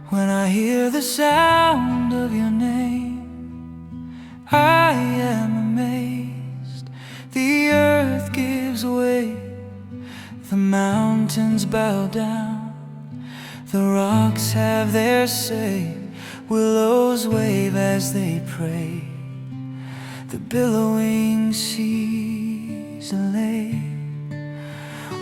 When I hear the sound of your name, I am amazed. The earth gives way, the mountains bow down, the rocks have their say, willows wave as they pray, the billowing seas allay.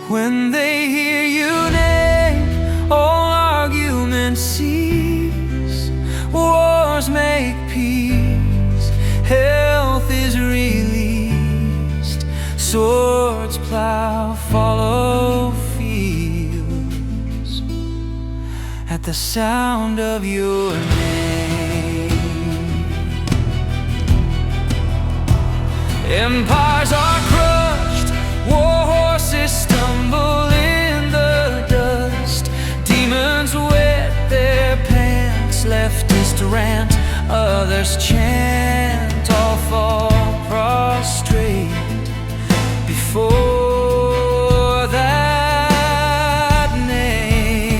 When they hear you name, all arguments cease, wars make peace, health is released, swords plow, follow fields at the sound of your name. Empires are crushed, war horses stumble in the dust, demons wet their pants, leftists rant, others chant, all fall prostrate before that name.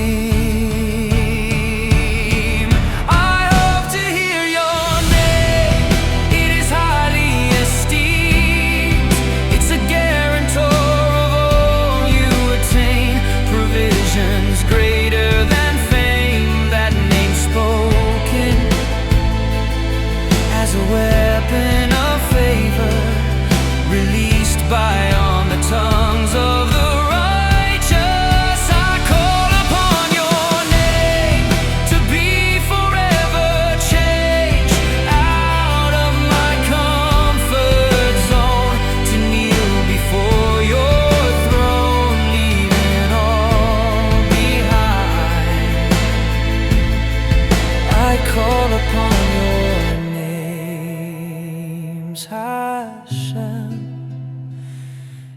I hope to hear your name, it is highly esteemed, it's a guarantor of all you attain, provisions greater than fame, that name spoken as a weapon of favor, released by on the tongues of the righteous. I call upon your name to be forever changed, out of my comfort zone, to kneel before your throne, leaving all behind. I call upon your names, Hashem,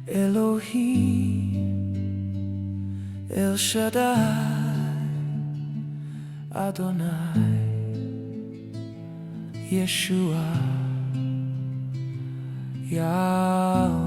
Elohim, El Shaddai, Adonai, Yeshua, Yahweh.